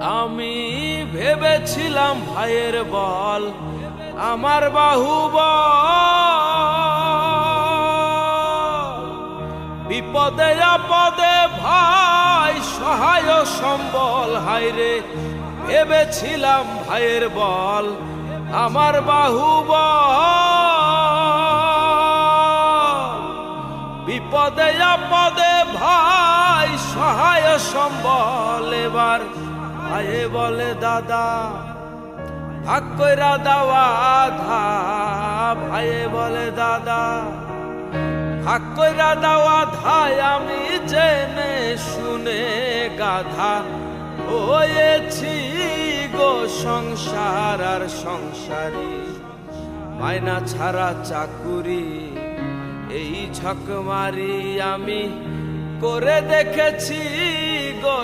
আমি ভেবেছিলাম ভাইয়ের বল আমার বাহুবল, বিপদে আপদে ভাই সহায় সম্বল। হায়রে ভেবেছিলাম ভাইয়ের বল আমার বাহুবল, বিপদে আপদে ভাই সহায় সম্বল। এবার ভাইয়ে বলে দাদা ভাগ কইরা দেওয়া আধা, ভাইয়ে বলে দাদা ভাগ কইরা দেওয়া ধায়। আমি জেনে শুনে গাধা হয়েছি গো সংসার আর সংসারী, মাইনা ছাড়া চাকুরি এই ঝকমারি আমি করে দেখেছি গো।